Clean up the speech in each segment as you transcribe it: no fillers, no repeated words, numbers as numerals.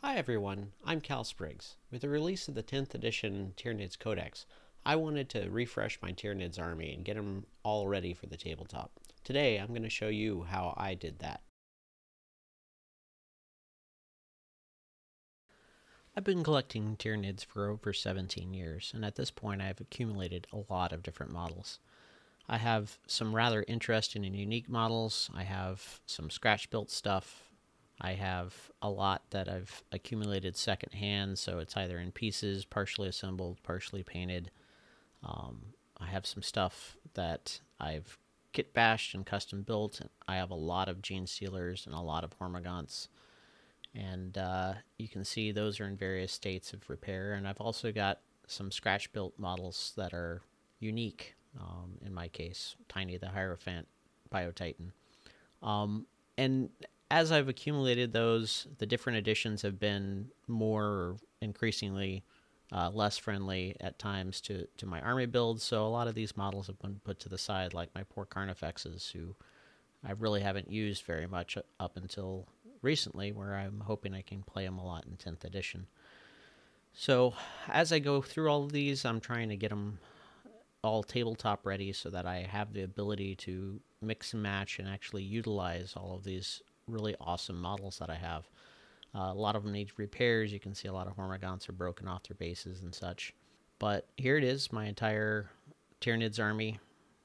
Hi everyone, I'm Cal Spriggs. With the release of the 10th edition Tyranids codex, I wanted to refresh my Tyranids army and get them all ready for the tabletop. Today I'm going to show you how I did that. I've been collecting Tyranids for over 17 years, and at this point I've accumulated a lot of different models. I have some rather interesting and unique models. I have some scratch-built stuff. I have a lot that I've accumulated secondhand, so it's either in pieces, partially assembled, partially painted. I have some stuff that I've kit bashed and custom built. I have a lot of genestealers and a lot of hormagaunts. And you can see those are in various states of repair. And I've also got some scratch-built models that are unique. In my case, Tiny the Hierophant Biotitan. And as I've accumulated those, the different editions have been more increasingly less friendly at times to my army builds, so a lot of these models have been put to the side, like my poor Carnifexes, who I really haven't used very much up until recently, where I'm hoping I can play them a lot in 10th edition. So as I go through all of these, I'm trying to get them all tabletop ready so that I have the ability to mix and match and actually utilize all of these really awesome models that I have. A lot of them need repairs. You can see a lot of hormagaunts are broken off their bases and such. But here it is, my entire Tyranids army.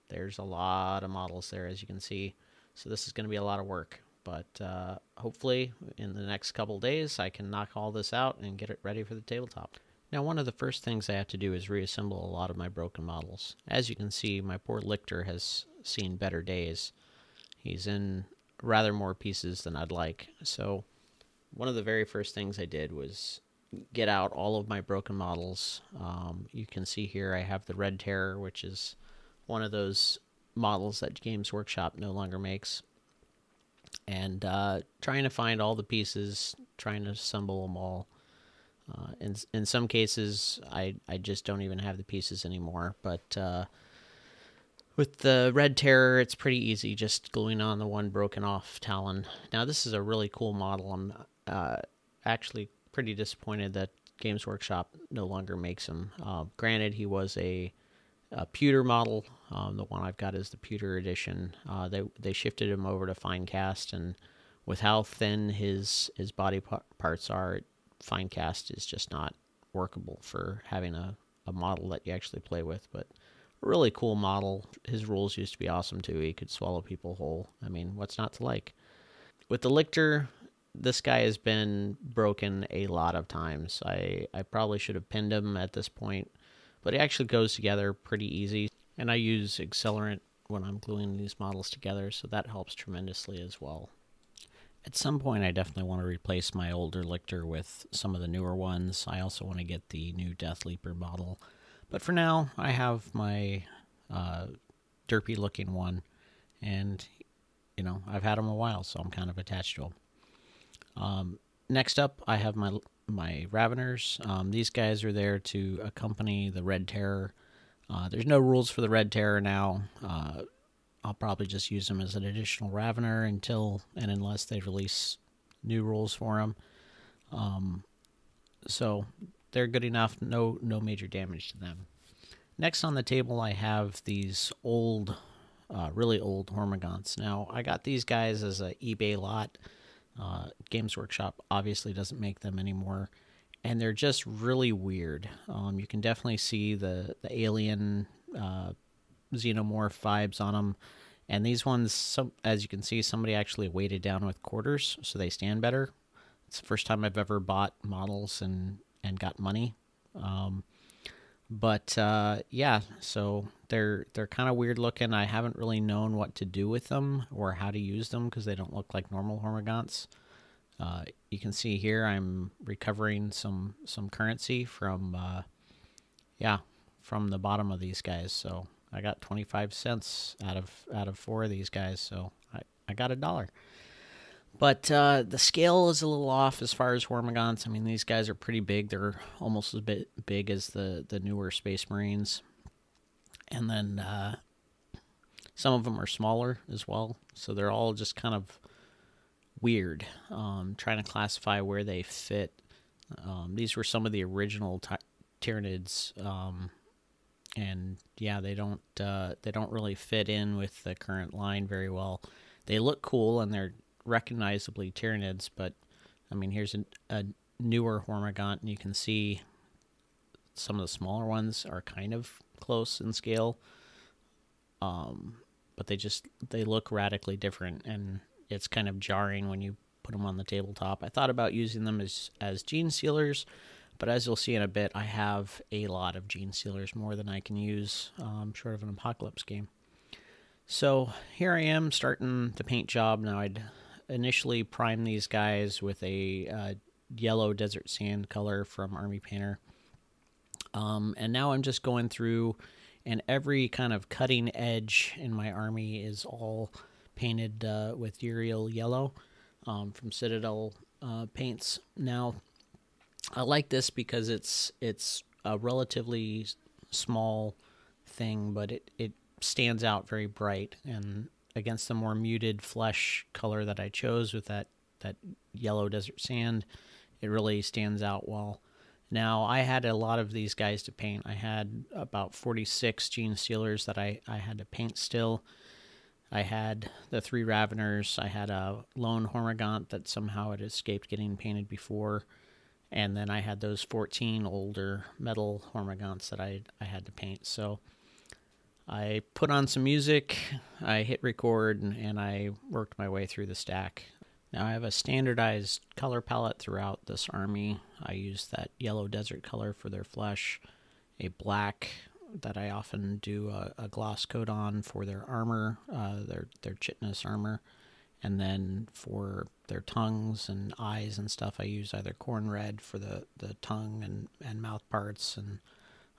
There's a lot of models there, as you can see. So this is going to be a lot of work. But hopefully in the next couple days I can knock all this out and get it ready for the tabletop. Now, one of the first things I have to do is reassemble a lot of my broken models. As you can see, my poor Lictor has seen better days. He's in rather more pieces than I'd like. So one of the very first things I did was get out all of my broken models. You can see here I have the Red Terror, which is one of those models that Games Workshop no longer makes. And trying to find all the pieces, trying to assemble them all. In some cases, I just don't even have the pieces anymore. But with the Red Terror, it's pretty easy, just gluing on the one broken off Talon. Now, this is a really cool model. I'm actually pretty disappointed that Games Workshop no longer makes him. Granted, he was a pewter model. The one I've got is the pewter edition. They shifted him over to fine cast, and with how thin his body parts are, fine cast is just not workable for having a model that you actually play with. But a really cool model. His rules used to be awesome too. He could swallow people whole. I mean, what's not to like? With the Lictor, this guy has been broken a lot of times. I probably should have pinned him at this point, but it actually goes together pretty easy. And I use accelerant when I'm gluing these models together, so that helps tremendously as well. At some point, I definitely want to replace my older Lictor with some of the newer ones. I also want to get the new Death Leaper model. But for now, I have my derpy-looking one, and, you know, I've had them a while, so I'm kind of attached to them. Next up, I have my Raveners. These guys are there to accompany the Red Terror. There's no rules for the Red Terror now. I'll probably just use them as an additional Ravener until and unless they release new rules for them. So they're good enough. No major damage to them. Next on the table, I have these old, really old hormagaunts. Now, I got these guys as an eBay lot. Games Workshop obviously doesn't make them anymore, and they're just really weird. You can definitely see the alien xenomorph vibes on them, and these ones, as you can see, somebody actually weighted down with quarters so they stand better. It's the first time I've ever bought models and got money. But yeah, so they're kind of weird looking. I haven't really known what to do with them or how to use them because they don't look like normal hormagaunts. You can see here I'm recovering some currency from from the bottom of these guys. So I got 25 cents out of 4 of these guys, so I got $1. But the scale is a little off as far as hormagaunts. I mean, these guys are pretty big. They're almost as big as the newer Space Marines. And then some of them are smaller as well. So they're all just kind of weird. Trying to classify where they fit. These were some of the original Tyranids, and yeah, they don't really fit in with the current line very well. They look cool and they're recognizably Tyranids, but I mean, here's a newer hormagaunt, and you can see some of the smaller ones are kind of close in scale, but they look radically different, and it's kind of jarring when you put them on the tabletop. I thought about using them as genestealers, but as you'll see in a bit, I have a lot of genestealers, more than I can use, short of an apocalypse game. So here I am starting the paint job. Now I'd initially prime these guys with a yellow desert sand color from Army Painter. And now I'm just going through, and every kind of cutting edge in my army is all painted with Uriel yellow from Citadel paints. Now, I like this because it's a relatively small thing, but it stands out very bright, and against the more muted flesh color that I chose with that yellow desert sand, it really stands out well. Now, I had a lot of these guys to paint. I had about 46 genestealers that I had to paint still. I had the 3 Raveners. I had a lone hormagaunt that somehow had escaped getting painted before. And then I had those 14 older metal hormagaunts that I had to paint. So I put on some music, I hit record, and I worked my way through the stack. Now I have a standardized color palette throughout this army. I use that yellow desert color for their flesh, a black that I often do a gloss coat on for their armor, their chitness armor, and then for their tongues and eyes and stuff, I use either corn red for the tongue and mouth parts, and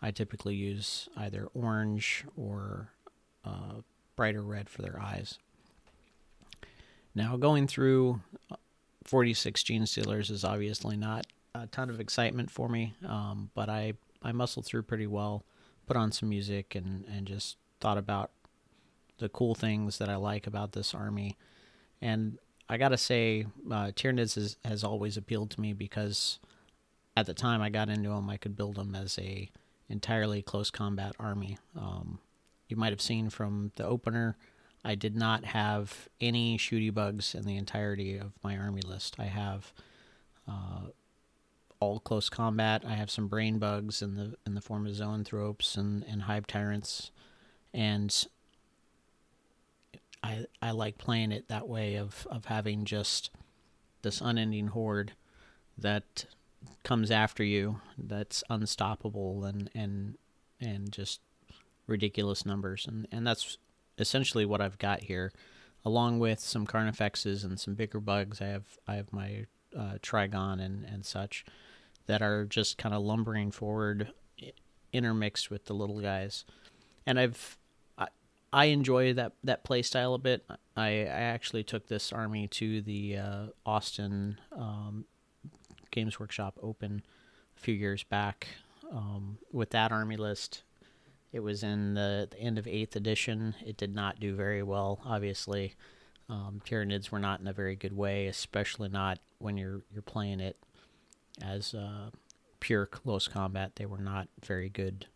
I typically use either orange or brighter red for their eyes. Now, going through 46 genestealers is obviously not a ton of excitement for me, but I muscled through pretty well, put on some music, and just thought about the cool things that I like about this army. And I gotta say, Tyranids has always appealed to me because at the time I got into them, I could build them as a entirely close combat army. You might have seen from the opener, I did not have any shooty bugs in the entirety of my army list. I have all close combat. I have some brain bugs in the form of zoanthropes and hive tyrants, and I like playing it that way of having just this unending horde that comes after you, that's unstoppable and just ridiculous numbers, and that's essentially what I've got here, along with some carnifexes and some bigger bugs. I have my Trigon and such that are just kind of lumbering forward, intermixed with the little guys, and I enjoy that play style a bit. I actually took this army to the Austin Games Workshop Open a few years back with that army list. It was in the end of 8th edition. It did not do very well, obviously. Tyranids were not in a very good way, especially not when you're playing it as pure close combat. They were not very good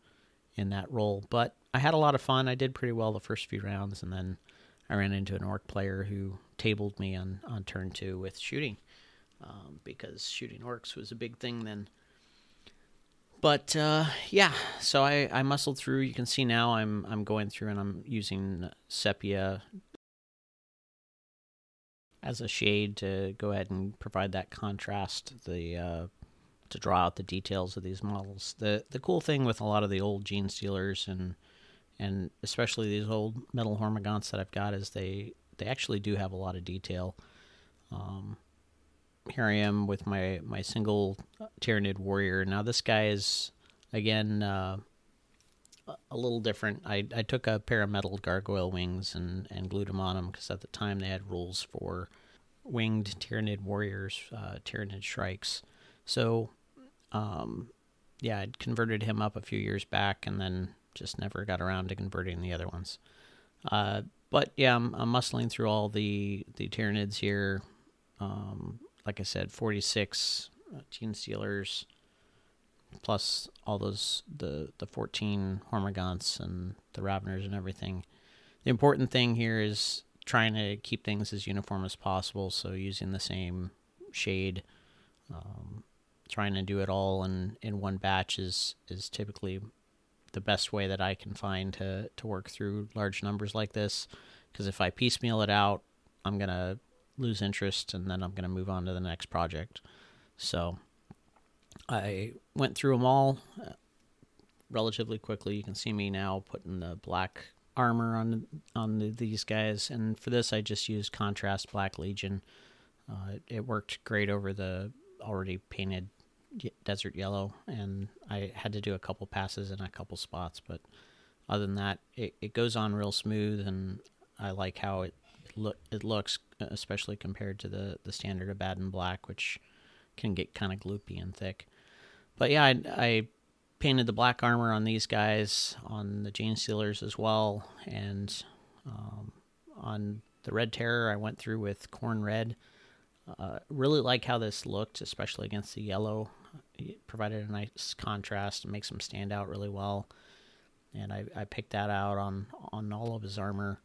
in that role, but I had a lot of fun. I did pretty well the first few rounds, and then I ran into an orc player who tabled me on turn 2 with shooting, because shooting orcs was a big thing then. But yeah, so I muscled through. You can see now I'm going through and I'm using sepia as a shade to go ahead and provide that contrast, to draw out the details of these models. The cool thing with a lot of the old genestealers and especially these old metal hormagaunts that I've got is they actually do have a lot of detail. Here I am with my single Tyranid warrior. Now this guy is, again, a little different. I took a pair of metal gargoyle wings and glued them on them because at the time they had rules for winged Tyranid warriors, Tyranid shrikes. So, yeah, I'd converted him up a few years back and then just never got around to converting the other ones. But yeah, I'm muscling through all the Tyranids here. Like I said, 46 genestealers, plus all those the 14 hormagaunts and the raveners and everything. The important thing here is trying to keep things as uniform as possible, so using the same shade, trying to do it all in one batch is typically the best way that I can find to work through large numbers like this, because if I piecemeal it out, I'm going to lose interest, and then I'm going to move on to the next project. So I went through them all relatively quickly. You can see me now putting the black armor on these guys, and for this I just used contrast Black Legion. It worked great over the already painted desert yellow, and I had to do a couple passes in a couple spots, but other than that, it goes on real smooth, and I like how it looks, especially compared to the standard Abaddon Black, which can get kind of gloopy and thick. But yeah, I painted the black armor on these guys, on the genestealers as well, and on the Red Terror I went through with Corn Red. Really like how this looked, especially against the yellow. It provided a nice contrast and makes him stand out really well. And I picked that out on all of his armor.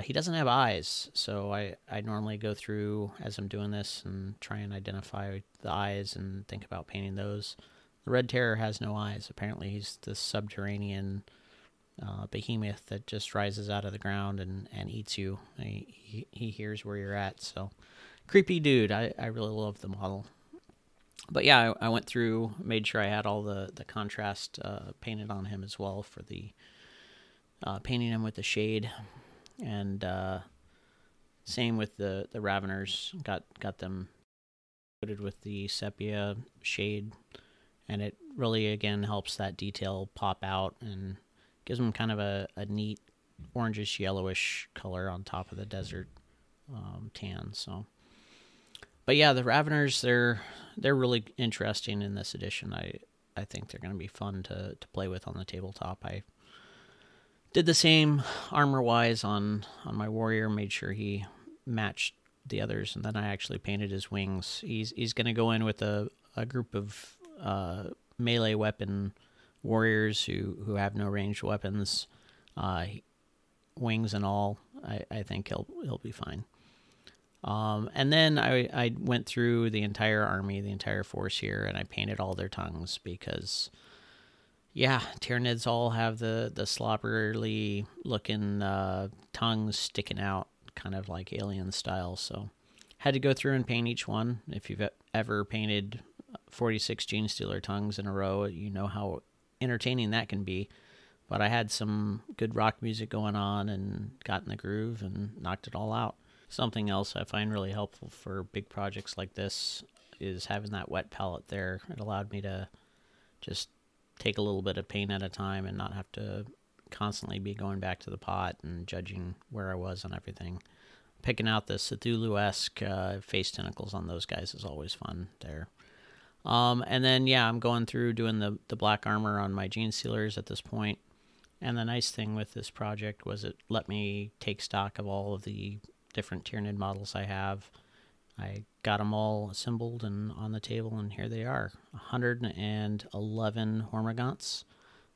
He doesn't have eyes, so I normally go through as I'm doing this and try and identify the eyes and think about painting those. The Red Terror has no eyes. Apparently he's this subterranean behemoth that just rises out of the ground and eats you. He hears where you're at, so creepy dude. I really love the model. But yeah, I went through, made sure I had all the contrast painted on him as well for the painting him with the shade. And same with the Raveners, got them coated with the sepia shade, and it really again helps that detail pop out and gives them kind of a neat orangish yellowish color on top of the desert tan. So, but yeah, the Raveners, they're really interesting in this edition. I think they're going to be fun to play with on the tabletop. I did the same armor-wise on my warrior, made sure he matched the others, and then I actually painted his wings. He's going to go in with a group of melee weapon warriors who have no ranged weapons, wings and all. I think he'll be fine. And then I went through the entire army, the entire force here, and I painted all their tongues because, yeah, Tyranids all have the slopperly looking tongues sticking out, kind of like alien style. So had to go through and paint each one. If you've ever painted 46 Genestealer tongues in a row, you know how entertaining that can be. But I had some good rock music going on and got in the groove and knocked it all out. Something else I find really helpful for big projects like this is having that wet palette there. It allowed me to just take a little bit of paint at a time and not have to constantly be going back to the pot and judging where I was on everything. Picking out the Cthulhu-esque face tentacles on those guys is always fun there. And then, yeah, I'm going through doing the black armor on my Genestealers at this point. And the nice thing with this project was it let me take stock of all of the different Tyranid models I have. I got them all assembled and on the table, and here they are. 111 hormagaunts.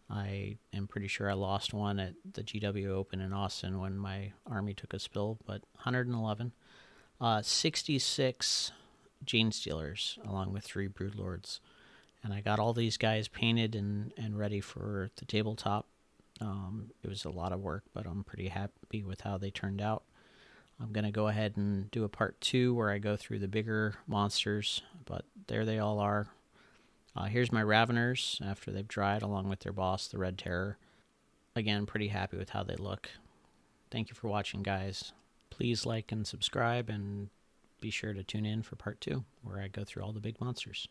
I am pretty sure I lost one at the GW Open in Austin when my army took a spill, but 111. 66 Genestealers, along with 3 Broodlords. And I got all these guys painted and ready for the tabletop. It was a lot of work, but I'm pretty happy with how they turned out. I'm going to go ahead and do a part 2 where I go through the bigger monsters, but there they all are. Here's my Raveners after they've dried, along with their boss, the Red Terror. Again, pretty happy with how they look. Thank you for watching, guys. Please like and subscribe, and be sure to tune in for part 2 where I go through all the big monsters.